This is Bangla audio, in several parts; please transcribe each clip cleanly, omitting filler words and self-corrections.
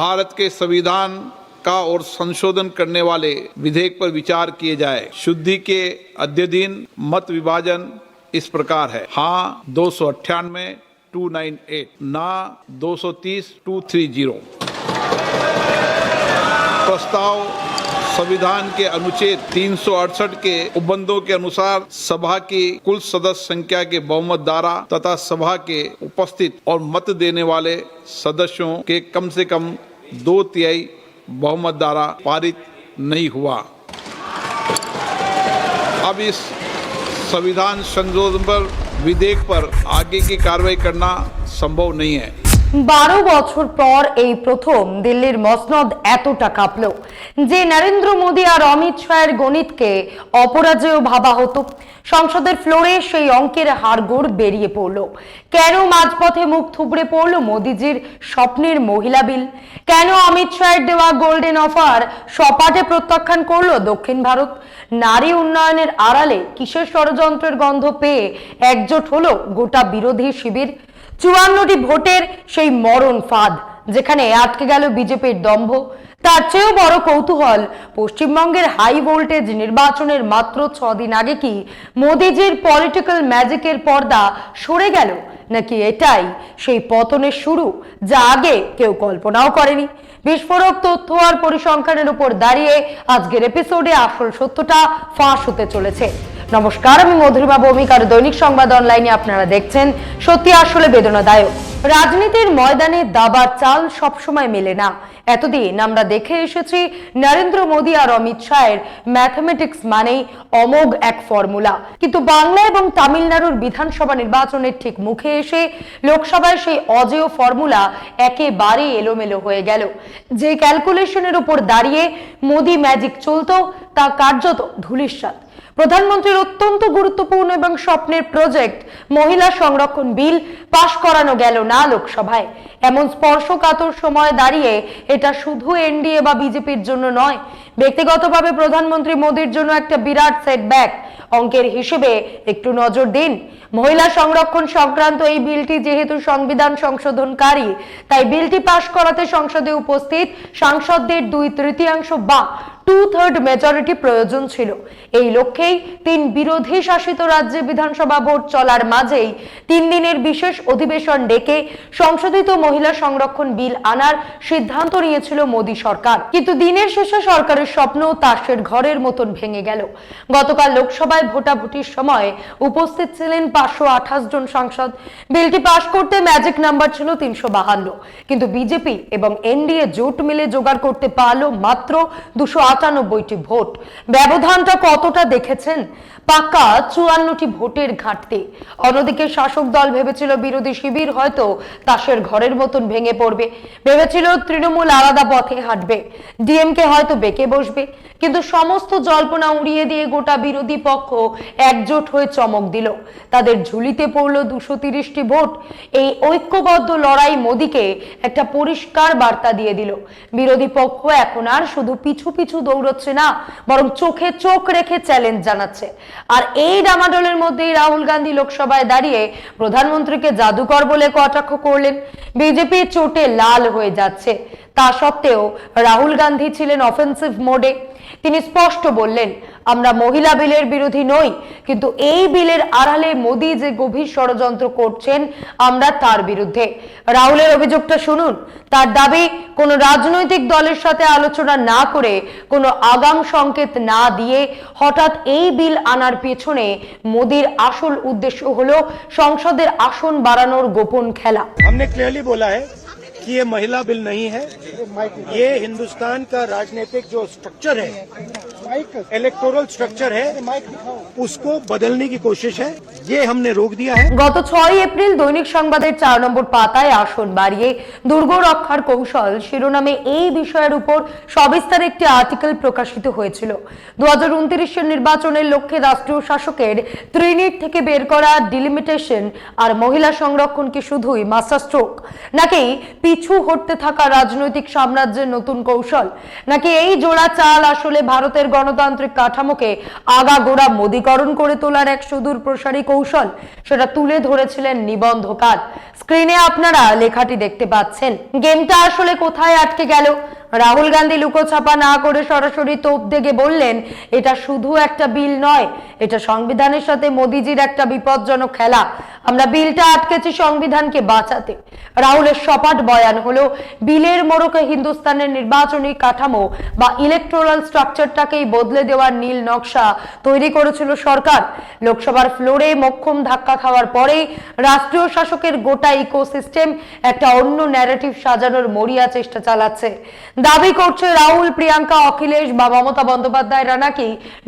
भारत के संविधान का और संशोधन करने वाले विधेयक पर विचार किए जाए। शुद्धि के अद्यतन मत विभाजन इस प्रकार है: हाँ 298 298, ना 230 230। प्रस्ताव संविधान के अनुच्छेद 368 के उपबंधों के अनुसार सभा की कुल सदस्य संख्या के बहुमत द्वारा तथा सभा के उपस्थित और मत देने वाले सदस्यों के कम से कम 2/3 बहुमत द्वारा पारित नहीं हुआ। अब इस संविधान संशोधन पर विधेयक पर आगे की कार्रवाई करना संभव नहीं है। 12 বছর পর এই প্রথম দিল্লির মসনদ এতটা কাঁপল যে নরেন্দ্র মোদী আর অমিত শাহের গণিতকে অপরাজেয় ভাবা হতো। সংসদের ফ্লোরে সেই অঙ্কের হাড়গোড় বেরিয়ে পড়ল। কেন মাঝপথে মুখ থুবড়ে পড়ল মোদীজির স্বপ্নের মহিলা বিল? কেন অমিত শাহের দেওয়া গোল্ডেন অফার সপাটে প্রত্যাখ্যান করলো দক্ষিণ ভারত? নারী উন্নয়নের আড়ালে কিসের ষড়যন্ত্রের গন্ধ পেয়ে একজোট হলো গোটা বিরোধী শিবির? 54টি ভোটের সেই মরণ ফাঁদ যেখানে আটকে গেল বিজেপির দম্ভ। তার চেয়েও বড় কৌতূহল, পশ্চিমবঙ্গের হাই ভোল্টেজ নির্বাচনের মাত্র 6 দিন আগে কি মোদীজির পলিটিক্যাল ম্যাজিকের পর্দা সরে গেল, নাকি এটাই সেই পতনের শুরু যা আগে কেউ কল্পনাও করেনি? বিস্ফোরক তথ্য আর পরিসংখ্যানের উপর দাঁড়িয়ে আজকের এপিসোডে আসল সত্যটা ফাঁস হতে চলেছে। নমস্কার, আমি মধুরিমা ভৌমিক আর দৈনিক সংবাদ অনলাইনে আপনারা দেখছেন সত্যি আসলে বেদনাদায়ক। রাজনীতির ময়দানে দাবার চাল সবসময় মেলে না। এতদিন আমরা দেখে এসেছি নরেন্দ্র মোদী আর অমিত শাহের ম্যাথমেটিক্স মানেই অমোঘ এক ফর্মুলা, কিন্তু বাংলা এবং তামিলনাড়ুর বিধানসভা নির্বাচনের ঠিক মুখে এসে লোকসভায় সেই অজেয় ফর্মুলা একেবারে এলোমেলো হয়ে গেল। যে ক্যালকুলেশনের উপর দাঁড়িয়ে মোদী ম্যাজিক চলতো তা কার্যত ধূলিসাৎ। প্রধানমন্ত্রীর অত্যন্ত গুরুত্বপূর্ণ এবং স্বপ্নের প্রজেক্ট মহিলা সংরক্ষণ বিল পাশ করানো গেল না লোকসভায়। এমন স্পর্শকাতর সময় দাঁড়িয়ে এটা শুধু এনডিএ বা বিজেপির জন্য নয়, ব্যক্তিগতভাবে প্রধানমন্ত্রী মোদীর জন্য একটা বিরাট সেটব্যাক। অঙ্কের হিসেবে একটু নজর দিন। মহিলা সংরক্ষণ সংক্রান্ত এই বিলটি যেহেতু সংবিধান সংশোধনকারী, তাই বিলটি পাশ করাতে সংসদে উপস্থিত সাংসদদের 2/3 বা 2/3 মেজরিটি প্রয়োজন ছিল। এই লক্ষ্যেই 3 বিরোধী শাসিত রাজ্যে বিধানসভা ভোট চলার মাঝেই 3 দিনের বিশেষ অধিবেশন ডেকে সংশোধিত মহিলা সংরক্ষণ বিল আনার সিদ্ধান্ত নিয়েছিল মোদী সরকার। কিন্তু দিনের শেষে সরকারের স্বপ্ন তাসের ঘরের মতন ভেঙে গেল। গতকাল লোকসভায় ভোটাভুটির সময় উপস্থিত ছিলেন 528 জন সাংসদ। বিলটি পাশ করতে ম্যাজিক নাম্বার ছিল 352, কিন্তু বিজেপি এবং এনডিএ জোট মিলে জোগাড় করতে পারলো মাত্র 298টি ভোট। ব্যবধানটা কতটা দেখেছেন? পাক্কা 54টি ভোটের ঘাটতি। অন্যদিকে শাসক দল ভেবেছিল বিরোধী শিবির হয়তো তাসের ঘরের মতন ভেঙে পড়বে, ভেবেছিল তৃণমূল আলাদা পথে হাঁটবে, ডিএমকে হয়তো বেঁকে বসবে, কিন্তু সমস্ত জল্পনা উড়িয়ে দিয়ে গোটা বিরোধী পক্ষ একজোট হয়ে চমক দিল। তাদের ঝুলিতে পড়ল 230টি ভোট। এই ঐক্যবদ্ধ লড়াই মোদীকে একটা পরিষ্কার বার্তা দিয়ে দিল, বিরোধী পক্ষ এখন আর শুধু পিছু পিছু দৌড়চ্ছে না, বরং চোখে চোখ রেখে চ্যালেঞ্জ জানাচ্ছে। আর এই ডামাডোলের মধ্যেই রাহুল গান্ধী লোকসভায় দাঁড়িয়ে প্রধানমন্ত্রীকে জাদুকর বলে কটাক্ষ করলেন। বিজেপি চোটে লাল হয়ে যাচ্ছে, তা সত্ত্বেও রাহুল গান্ধী ছিলেন অফেন্সিভ মোডে। তিনি স্পষ্ট বললেন, আমরা মহিলা বিলের বিরোধী নই, কিন্তু এই বিলের আড়ালে মোদী যে গভীর ষড়যন্ত্র করছেন আমরা তার বিরুদ্ধে। রাহুলের অভিযোগটা শুনুন। তার দাবি, কোনো রাজনৈতিক দলের সাথে আলোচনা না করে, কোনো আগাম সংকেত না দিয়ে হঠাৎ এই বিল আনার পেছনে মোদীর আসল উদ্দেশ্য হলো সংসদের আসন বাড়ানোর গোপন খেলা। हमने क्लियरली बोला है कि ये महिला बिल नहीं है, ये हिंदुस्तान का राजनीतिक जो स्ट्रक्चर है, इलेक्टोरल स्ट्रक्चर है, उसको बदलने की कोशिश है। ये हमने रोक दिया है। গত 6 এপ্রিল দৈনিক সংবাদের 4 নম্বর পাতায় আসন বাড়িয়ে দুর্গ রক্ষার কৌশল শিরোনামে এই বিষয়ের উপর সবিস্তারে একটি আর্টিকেল প্রকাশিত হয়েছিল। 2029 নির্বাচনের লক্ষ্যে রাষ্ট্রীয় শাসকের ত্রিনিট থেকে বের করা ডিলিমিটেশন আর মহিলা সংরক্ষণ কি শুধুই মাস্টার স্ট্রোক, নাকি পিছু হটতে থাকা রাজনৈতিক সাম্রাজ্যের নতুন কৌশল, নাকি এই জোড়া চাল আসলে ভারতের গণতান্ত্রিক কাঠামোকে আগাগোড়া মোদীকরণ করে তোলার এক সুদূর প্রসারী কৌশল? সেটা তুলে ধরেছিলেন নিবন্ধকার। স্ক্রিনে আপনারা লেখাটি দেখতে পাচ্ছেন। গেমটা আসলে কোথায় আটকে গেল? রাহুল গান্ধী লুকোছাপা না করে সরাসরি তোপ দেগে বললেন, এটা শুধু একটা বিল নয়, এটা সংবিধানের সাথে মোদিজির একটা বিপজ্জনক খেলা। আমরা বিলটা আটকেছি সংবিধানকে বাঁচাতে। রাহুলের সপাট বয়ান হলো, বিলের মোড়কে হিন্দুস্তানের নির্বাচনী কাঠামো বা ইলেকটোরাল স্ট্রাকচারটাকেই বদলে দেওয়ার নীল নকশা তৈরি করেছিল সরকার। লোকসভার ফ্লোরে মোক্ষম ধাক্কা খাওয়ার পরেই রাষ্ট্রীয় শাসকের গোটা ইকোসিস্টেম একটা অন্য ন্যারেটিভ সাজানোর মরিয়া চেষ্টা চালাচ্ছে। দাবি করছে রাহুল, প্রিয়াঙ্কা, অখিলেশ বা মমতা বন্দ্যোপাধ্যায়রা নাকি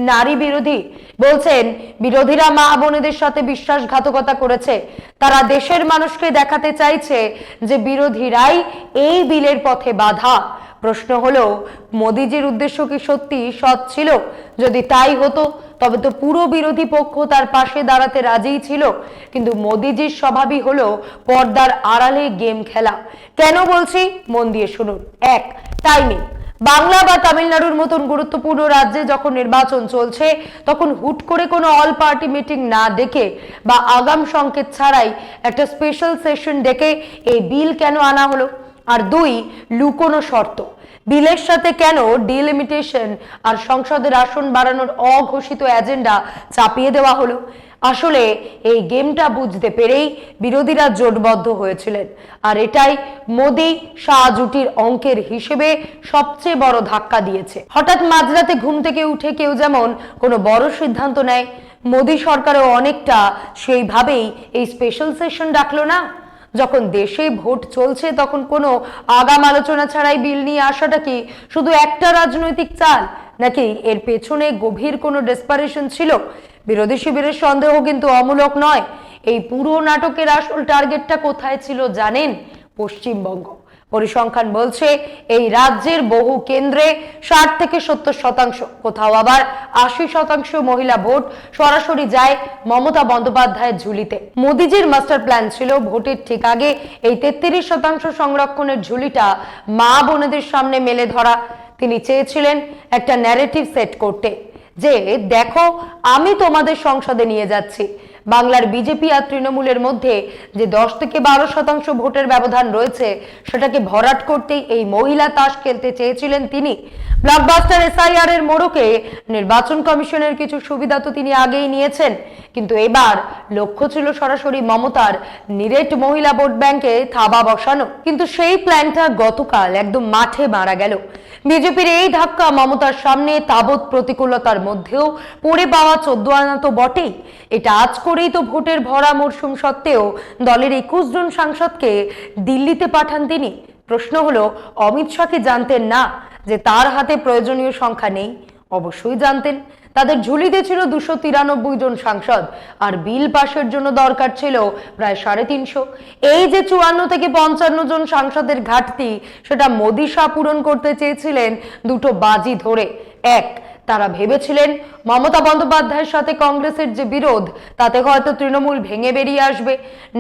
নারী বিরোধী। বলছেন বিরোধীরা মা বোনেদের সাথে বিশ্বাসঘাতকতা করেছে। তারা দেশের মানুষকে দেখাতে চাইছে যে বিরোধীরাই এই বিলের পথে বাধা। প্রশ্ন হলো, মোদিজির উদ্দেশ্য কি সত্যি সৎ ছিল? যদি তাই হতো তবে তো পুরো বিরোধী পক্ষ তার পাশে দাঁড়াতে রাজিই ছিল। কিন্তু মোদিজির স্বভাবই হলো পর্দার আড়ালে গেম খেলা। কেন বলছি? মন দিয়ে শুনুন। এক, টাইমিং। বাংলা বা তামিলনাড়ুর মতন গুরুত্বপূর্ণ রাজ্যে যখন নির্বাচন চলছে, তখন হুট করে কোনো অল পার্টি মিটিং না ডেকে বা আগাম সংকেত ছাড়াই একটা স্পেশাল সেশন ডেকে এই বিল কেন আনা হলো? আর দুই, লুকোনো শর্ত। বিলের সাথে কেন ডিলিমিটেশন আর সংসদের আসন বাড়ানোর অঘোষিত এজেন্ডা চাপিয়ে দেওয়া হলো? আসলে এই গেমটা বুঝতে পেরেই বিরোধীরা জোটবদ্ধ হয়েছিলেন, আর এটাই মোদি শাহ জুটির অঙ্কের হিসেবে সবচেয়ে বড় ধাক্কা দিয়েছে। হঠাৎ মাঝরাতে ঘুম থেকে উঠে কেউ যেমন কোনো বড় সিদ্ধান্ত নেয়, মোদি সরকারও অনেকটা সেইভাবেই এই স্পেশাল সেশন ডাকলো না? যখন দেশে ভোট চলছে তখন কোনো আগাম আলোচনা ছাড়াই বিল নিয়ে আসাটা কি শুধু একটা রাজনৈতিক চাল, নাকি এর পেছনে গভীর কোনো ডেসপারেশন ছিল? বিরোধী শিবিরের সন্দেহ কিন্তু অমূলক নয়। এই পুরো নাটকের আসল টার্গেটটা কোথায় ছিল জানেন? পশ্চিমবঙ্গ। পরিসংখ্যান বলছে এই রাজ্যের বহু কেন্দ্রে 60 থেকে 70%, কোথাও আবার 80% মহিলা ভোট সরাসরি যায় মমতা বন্দ্যোপাধ্যায়ের ঝুলিতে। মোদিজির মাস্টার প্ল্যান ছিল ভোটের ঠিক আগে এই 33% সংরক্ষণের ঝুলিটা মা বোনেদের সামনে মেলে ধরা। তিনি চেয়েছিলেন একটা ন্যারেটিভ সেট করতে, যে দেখো আমি তোমাদের সংসদে নিয়ে যাচ্ছি। বাংলার বিজেপি আর তৃণমূলের মধ্যে যে 10 থেকে 12% ভোটের ব্যবধান রয়েছে, সেটাকে ভরাট করতেই এই মহিলা তাস খেলতে চেয়েছিলেন তিনি। ব্লকবাস্টার এসআইআর এর মোড়কে নির্বাচন কমিশনের কিছু সুবিধা তো তিনি আগেই নিয়েছেন, কিন্তু এবার লক্ষ্য ছিল সরাসরি মমতার নিরেট মহিলা ভোট ব্যাংকে থাবা বসানো। কিন্তু সেই প্ল্যানটা গতকাল একদম মাঠে মারা গেল। বিজেপির এই ধাক্কা মমতার সামনে তাবৎ প্রতিকূলতার মধ্যেও পড়ে পাওয়া 14 আনা তো বটেই। এটা আজ করেই তো ভোটের ভরা মরশুম সত্ত্বেও দলের 21 জন সাংসদকে দিল্লিতে পাঠান তিনি। প্রশ্ন হলো, অমিত শাহ কি জানতেন না যে তার হাতে প্রয়োজনীয় সংখ্যা নেই? অবশ্যই জানতেন। তাদের ঝুলিতে ছিল 293 জন সাংসদ, আর বিল পাশের জন্য দরকার ছিল প্রায় 350। এই যে 54 থেকে 55 জন সাংসদের ঘাটতি, সেটা মোদি শাহ পূরণ করতে চেয়েছিলেন দুটো বাজি ধরে। এক, তারা ভেবেছিলেন মমতা বন্দ্যোপাধ্যায়ের সাথে কংগ্রেসের যে বিরোধ, তাতে হয়তো তৃণমূল ভেঙে বেরিয়ে আসবে।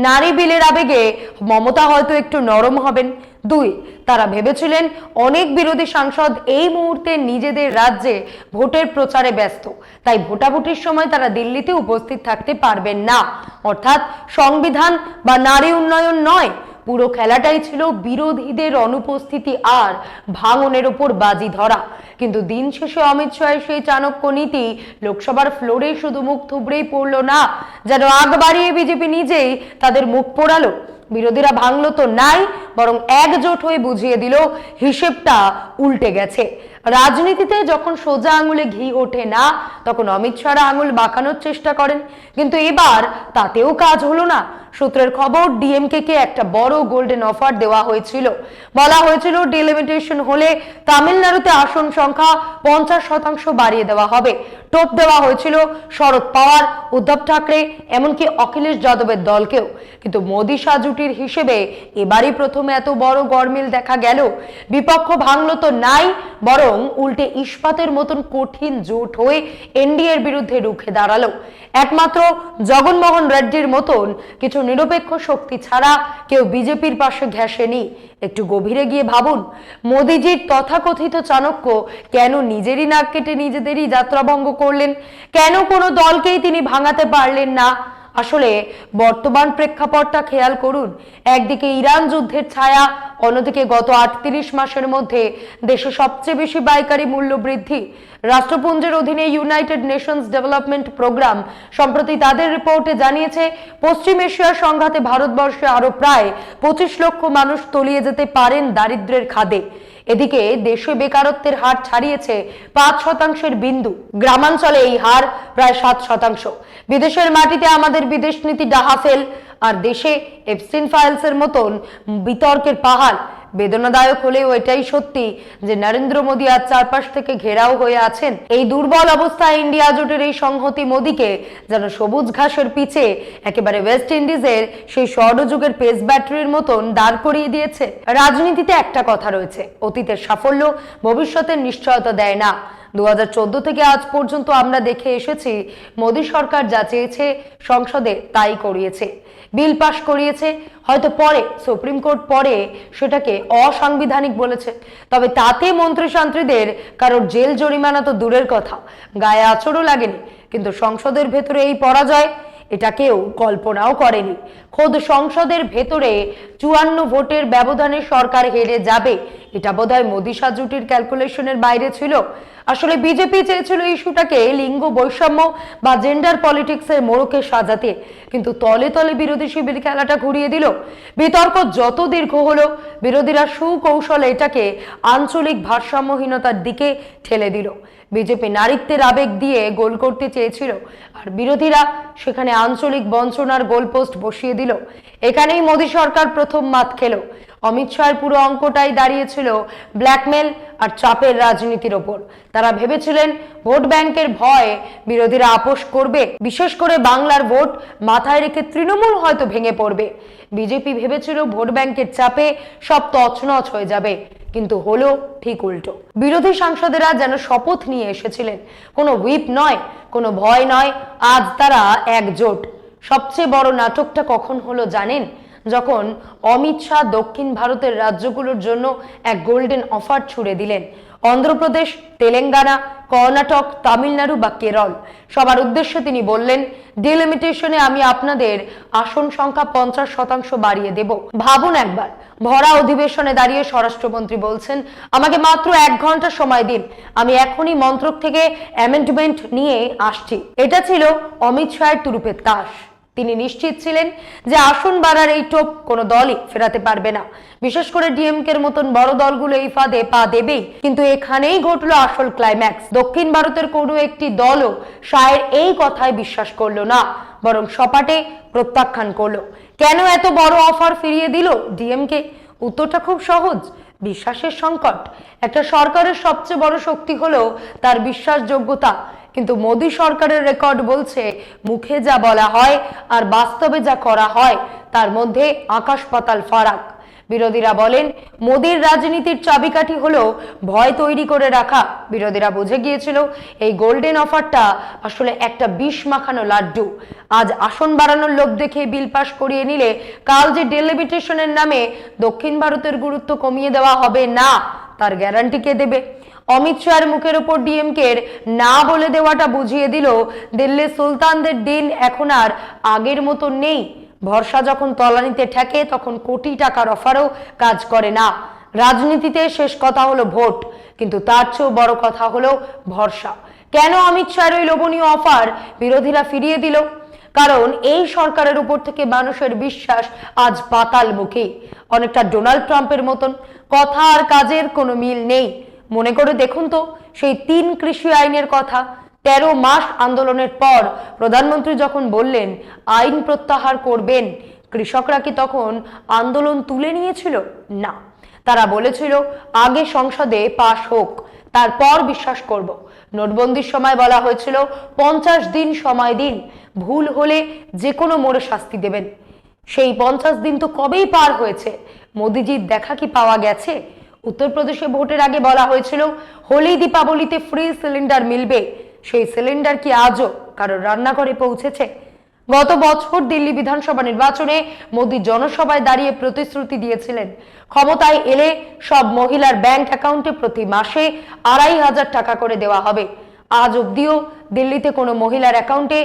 নারী বিলের আবেগে মমতা হয়তো একটু নরম হবেন। দুই, তারা ভেবেছিলেন অনেক বিরোধী সাংসদ এই মুহূর্তে নিজেদের রাজ্যে ভোটের প্রচারে ব্যস্ত, তাই ভোটাভুটির সময় তারা দিল্লিতে উপস্থিত থাকতে পারবেন না। অর্থাৎ সংবিধান বা নারী উন্নয়ন নয়, পুরো খেলাটাই ছিল বিরোধীদের অনুপস্থিতি আর ভাঙনের উপর বাজি ধরা। কিন্তু দিন শেষে অমিত শাহের সেই চাণক্য নীতি লোকসভার ফ্লোরে শুধু মুখ থুবড়েই পড়লো না, যেন আগ বাড়িয়ে বিজেপি নিজেই তাদের মুখ পোড়ালো। বিরোধীরা ভাঙলো তো নাই, বরং একজোট হয়ে বুঝিয়ে দিল হিসেবটা উল্টে গেছে। রাজনীতিতে যখন সোজা আঙুলে ঘি ওঠে না, তখন অমিত শাহ আঙুল বাঁকানোর চেষ্টা করেন, কিন্তু এবার তাতেও কাজ হলো না। সূত্রের খবর, ডিএমকে কে একটা বড় গোল্ডেন অফার দেওয়া হয়েছিল। বলা হয়েছিল ডিলিমিটেশন হলে তামিলনাড়ুতে আসন সংখ্যা 50% বাড়িয়ে দেওয়া হবে। টোপ দেওয়া হয়েছিল শরদ পাওয়ার, উদ্ধব ঠাকরে, এমনকি অখিলেশ যাদবের দলকেও। কিন্তু মোদী শাহ জুটির হিসেবে এবারই প্রথমে এত বড় গরমিল দেখা গেল। বিপক্ষ ভাঙলো তো নাই, বরং উল্টে ইস্পাতের মতন কঠিন জোট হয়ে এনডিএর বিরুদ্ধে রুখে দাঁড়ালো। একমাত্র জগনমোহন রেড্ডির মতন কিছু নিরপেক্ষ শক্তি ছাড়া কেউ বিজেপির পাশে ঘেঁষেনি। একটু গভীরে গিয়ে ভাবুন, মোদিজির তথাকথিত চাণক্য কেন নিজেরই নাক কেটে নিজেদেরই যাত্রাভঙ্গ করলেন? কেন কোনো দলকেই তিনি ভাঙাতে পারলেন না? আসলে বর্তমান প্রেক্ষাপটটা খেয়াল করুন। একদিকে ইরান যুদ্ধের ছায়া, অন্যদিকে গত 38 মাসের মধ্যে দেশে সবচেয়ে বেশি পাইকারি মূল্য বৃদ্ধি। রাষ্ট্রপুঞ্জের অধীনে ইউনাইটেড নেশনস ডেভেলপমেন্ট প্রোগ্রাম সম্প্রতি তাদের রিপোর্টে জানিয়েছে, পশ্চিম এশিয়ার সংঘাতে ভারতবর্ষে আরো প্রায় 25 লক্ষ মানুষ তলিয়ে যেতে পারেন দারিদ্র্যের খাদে। এদিকে দেশে বেকারত্বের হার ছাড়িয়েছে 5% বিন্দু, গ্রামাঞ্চলে এই হার প্রায় 7%। বিদেশের মাটিতে আমাদের বিদেশ নীতি ডাহাফেল, আর দেশে এপস্টিন ফাইলসের মতন বিতর্কের পাহাড়। বেদনাদায়ক হলেও এটাই সত্যি যে নরেন্দ্র মোদী আজ চারপাশ থেকে ঘেরাও হয়ে আছেন। এই দুর্বল অবস্থায় ইন্ডিয়া জোটের এই সংহতি মোদীকে যেন সবুজ ঘাসের পিছে একেবারে ওয়েস্ট ইন্ডিজের সেই স্বর্ণযুগের পেস ব্যাটারির মতন দাঁড় করিয়ে দিয়েছে। রাজনীতিতে একটা কথা রয়েছে, অতীতের সাফল্য ভবিষ্যতের নিশ্চয়তা দেয় না। 2014 থেকে আজ পর্যন্ত আমরা দেখে এসেছি মোদী সরকার যা চেয়েছে সংসদে তাই করিয়েছে, বিল পাশ করিয়েছে। হয়তো পরে সুপ্রিম কোর্ট পরে সেটাকে অসাংবিধানিক বলেছে, তবে তাতে মন্ত্রী শান্ত্রীদের কারোর জেল জরিমানা তো দূরের কথা, গায়ে আঁচড়ও লাগেনি। কিন্তু সংসদের ভেতরে এই পরাজয়, এটা কেউ কল্পনাও করেনি। খোদ সংসদের ভেতরে 54 ভোটের ব্যবধানে সরকার হেরে যাবে, এটা বোধহয় মোদী শাহ জুটির ক্যালকুলেশনের বাইরে ছিল। আসলে বিজেপি চেয়েছিল ইস্যুটাকে লিঙ্গ বৈষম্য বা জেন্ডার পলিটিক্সের মোড়কে সাজাতে, কিন্তু তলে তলে বিরোধী শিবির খেলাটা ঘুরিয়ে দিল। বিতর্ক যত দীর্ঘ হলো, বিরোধীরা সুকৌশলে এটাকে আঞ্চলিক ভারসাম্যহীনতার দিকে ঠেলে দিল। বিজেপি নারীত্বের আবেগ দিয়ে গোল করতে চেয়েছিল, আর বিরোধীরা সেখানে আঞ্চলিক বঞ্চনার গোলপোস্ট বসিয়ে দিল। এখানেই মোদী সরকার প্রথম মাত খেল। অমিত শাহের পুরো অঙ্কটাই দাঁড়িয়েছিল ব্ল্যাকমেল আর চাপের রাজনীতির ওপর। তারা ভেবেছিলেন ভোট ব্যাংকের ভয়ে বিরোধীরা আপোষ করবে, বিশেষ করে বাংলার ভোট মাথায় রেখে তৃণমূল হয়তো ভেঙে পড়বে। বিজেপি ভেবেছিল ভোট ব্যাংকের চাপে সব তছনছ হয়ে যাবে, কিন্তু হলো ঠিক উল্টো। বিরোধী সাংসদেরা যেন শপথ নিয়ে এসেছিলেন, কোনো হুইপ নয়, কোনো ভয় নয়, আজ তারা একজোট। সবচেয়ে বড় নাটকটা কখন হলো জানেন? যখন অমিত শাহ দক্ষিণ ভারতের রাজ্যগুলোর জন্য এক গোল্ডেন অফার ছুড়ে দিলেন। অন্ধ্রপ্রদেশ, তেলেঙ্গানা, কর্ণাটক, তামিলনাড়ু বা কেরল, সবার উদ্দেশ্যে তিনি বললেন, ডিলিমিটেশনে আমি আপনাদের আসন সংখ্যা 50% বাড়িয়ে দেব। ভাবুন একবার, ভরা অধিবেশনে দাঁড়িয়ে স্বরাষ্ট্রমন্ত্রী বলছেন, আমাকে মাত্র 1 ঘন্টা সময় দিন, আমি এখনই মন্ত্রক থেকে অ্যামেন্ডমেন্ট নিয়ে আসছি। এটা ছিল অমিত শাহের তুরুপের তাস। তিনি নিশ্চিত ছিলেন যে আসন বাড়ার এই টোপ কোনো দলই ফেরাতে পারবে না, বিশেষ করে ডিএমকের মতন বড় দলগুলো এই ফাঁদে পা দেবেই। কিন্তু এখানেই ঘটলো আসল ক্লাইম্যাক্স। দক্ষিণ ভারতের কোনো একটি দলও শাহের এই কথায় বিশ্বাস করলো না, বরং সপাটে প্রত্যাখ্যান করলো। কেন এত বড় অফার ফিরিয়ে দিল ডিএমকে? উত্তরটা খুব সহজ, বিশ্বাসের সংকট। একটা সরকারের সবচেয়ে বড় শক্তি হলো তার বিশ্বাসযোগ্যতা, কিন্তু মোদী সরকারের রেকর্ড বলছে মুখে যা বলা হয় আর বাস্তবে যা করা হয় তার মধ্যে আকাশ পাতাল ফারাক। বিরোধীরা বলেন মোদীর রাজনীতির চাবিকাঠি হলো ভয় তৈরি করে রাখা। বিরোধীরা বুঝে গিয়েছিল এই গোল্ডেন অফারটা আসলে একটা বিষ মাখানো লাড্ডু। আজ আসন বাড়ানোর লোভ দেখে বিল পাস করিয়ে নিলে কাল যে ডেলিমিটেশনের নামে দক্ষিণ ভারতের গুরুত্ব কমিয়ে দেওয়া হবে না, তার গ্যারান্টি কে দেবে? অমিত শাহের মুখের উপর ডিএমকের না বলে দেওয়াটা বুঝিয়ে দিল দিল্লির সুলতানদের দিন এখন আর আগের মতো নেই। ভরসা যখন তলানিতে ঠেকে তখন কোটি টাকার অফারও কাজ করে না। রাজনীতিতে শেষ কথা হলো ভোট, কিন্তু তার চেয়েও বড় কথা হলো ভরসা। কেন অমিত শাহের ওই লোভনীয় অফার বিরোধীরা ফিরিয়ে দিল? কারণ এই সরকারের উপর থেকে মানুষের বিশ্বাস আজ পাতাল মুখে। অনেকটা ডোনাল্ড ট্রাম্পের মতন, কথা আর কাজের কোনো মিল নেই। মনে করে দেখুন তো সেই 3 কৃষি আইনের কথা। 13 মাস আন্দোলনের পর প্রধানমন্ত্রী যখন বললেন আইন প্রত্যাহার করবেন, কৃষকরা কি তখন আন্দোলন তুলে নিয়েছিল? না, তারা বলেছিল আগে সংসদে পাশ হোক, তারপর বিশ্বাস করব। নোটবন্দির সময় বলা হয়েছিল 50 দিন সময় দিন, ভুল হলে যে কোনো মোড়ে শাস্তি দেবেন। সেই 50 দিন তো কবেই পার হয়েছে, মোদিজির দেখা কি পাওয়া গেছে? উত্তরপ্রদেশে ভোটের আগে বলা হয়েছিল হোলি দীপাবলিতে ফ্রি সিলিন্ডার মিলবে, সেই সিলিন্ডার কি আজও কারোর রান্নাঘরে পৌঁছেছে? গত বছর দিল্লি বিধানসভা নির্বাচনে মোদি জনসভায় দাঁড়িয়ে প্রতিশ্রুতি দিয়েছিলেন ক্ষমতায় এলে সব মহিলার ব্যাংক অ্যাকাউন্টে প্রতি মাসে 2500 টাকা করে দেওয়া হবে। আজ অবধিও দিল্লিতে কোনো মহিলার অ্যাকাউন্টে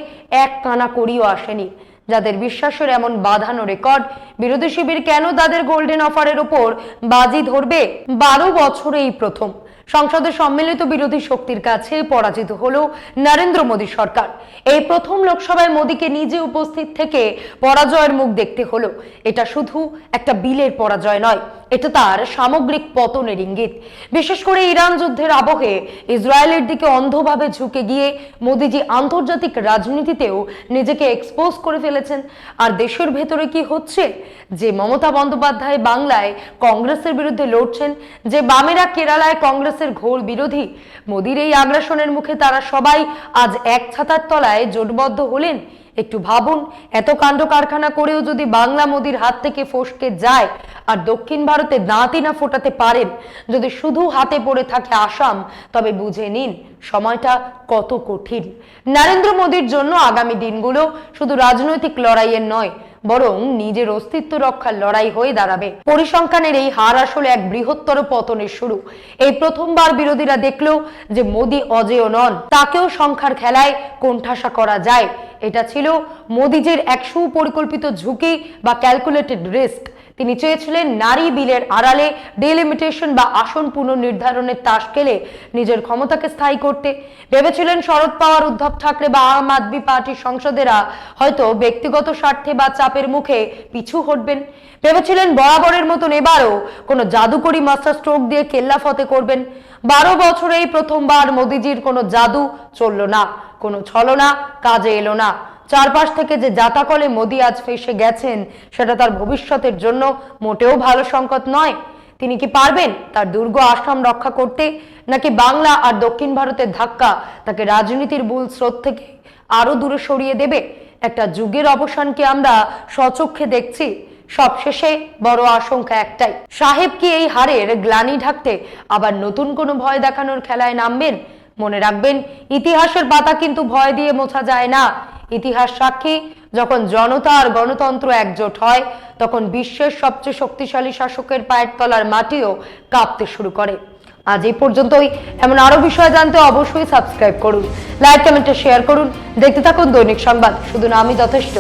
এক কানা কড়িও আসেনি। যাদের বিশ্বাসের এমন বাঁধানো রেকর্ড, বিরোধী শিবির কেন তাদের গোল্ডেন অফারের ওপর বাজি ধরবে? 12 বছরে এই প্রথম সংসদে সম্মিলিত বিরোধী শক্তির কাছে পরাজিত হলো নরেন্দ্র মোদী সরকার। এই প্রথম লোকসভায় মোদীকে নিজে উপস্থিত থেকে পরাজয়ের মুখ দেখতে হলো। এটা শুধু একটা বিলের পরাজয় নয়, এটা তার সামগ্রিক পতনের ইঙ্গিত। বিশেষ করে ইরান যুদ্ধের আবহে ইসরায়েলের দিকে অন্ধভাবে ঝুঁকে গিয়ে মোদীজি আন্তর্জাতিক রাজনীতিতেও নিজেকে এক্সপোজ করে ফেলেছেন। আর দেশের ভেতরে কি হচ্ছে? যে মমতা বন্দ্যোপাধ্যায় বাংলায় কংগ্রেসের বিরুদ্ধে লড়ছেন, যে বামেরা কেরালায় কংগ্রেসের ঘোর বিরোধী, মোদীর এই আগ্রাসনের মুখে তারা সবাই আজ এক ছাতার তলায় জোটবদ্ধ হলেন। একটু ভাবুন, এত কাণ্ড কারখানা করেও যদি বাংলা মোদীর হাত থেকে ফসকে যায় আর দক্ষিণ ভারতে দাঁতই না ফোটাতে পারেন, যদি শুধু হাতে পড়ে থাকে আসাম, তবে বুঝে নিন সময়টা কত কঠিন। নরেন্দ্র মোদীর জন্য আগামী দিনগুলো শুধু রাজনৈতিক লড়াইয়ের নয়, বরং নিজের অস্তিত্ব রক্ষার লড়াই হয়ে দাঁড়াবে। পরিসংখ্যানের এই হার আসলে এক বৃহত্তর পতনের শুরু। এই প্রথমবার বিরোধীরা দেখলো যে মোদী অজেয় নন, তাকেও সংখ্যার খেলায় কোণঠাসা করা যায়। এটা ছিল মোদীজির এক সুপরিকল্পিত ঝুঁকি বা ক্যালকুলেটেড রিস্ক। তিনি চেয়েছিলেন নারী বিলের আড়ালে ডিলিমিটেশন বা আসন পুনর্নির্ধারণের তাস খেলে নিজের ক্ষমতাকে স্থায়ী করতে। ভেবেছিলেন শরদ পাওয়ার, উদ্ধব ঠাকরে বা আম আদমি পার্টির সংসদেরা হয়তো ব্যক্তিগত স্বার্থে বা চাপের মুখে পিছু হটবেন। ভেবেছিলেন বরাবরের মতন এবারও কোনো জাদুকরি মাস্টার স্ট্রোক দিয়ে কেল্লা ফতে করবেন। 12 বছরেই প্রথমবার মোদীজির কোনো জাদু চলল না, কোনো ছলনা কাজে এলো না। চারপাশ থেকে যে জাতাকলে মোদী আজ ফেসে গেছেন, সেটা তার ভবিষ্যতের জন্য মোটেও ভালো সংকেত নয়। তিনি কি পারবেন তার দুর্গ আসাম রক্ষা করতে, নাকি বাংলা আর দক্ষিণ ভারতের ধাক্কা তাকে রাজনীতির মূল স্রোত থেকে আরো দূরে সরিয়ে দেবে? একটা যুগের অবসান কি আমরা স্বচক্ষে দেখছি? সবশেষে বড় আশঙ্কা একটাই, সাহেব কি এই হারের গ্লানি ঢাকতে আবার নতুন কোনো ভয় দেখানোর খেলায় নামবেন? মনে রাখবেন, ইতিহাসের পাতা কিন্তু ভয় দিয়ে মোছা যায় না। ইতিহাস সাক্ষী, যখন জনতা আর গণতন্ত্র একজোট হয়, তখন বিশ্বের সবচেয়ে শক্তিশালী শাসকের পায়ের তলার মাটিও কাঁপতে শুরু করে। আজ এই পর্যন্তই। এমন আরো বিষয় জানতে অবশ্যই সাবস্ক্রাইব করুন, লাইক কমেন্টে শেয়ার করুন। দেখতে থাকুন দৈনিক সংবাদ, শুধু নামই যথেষ্ট।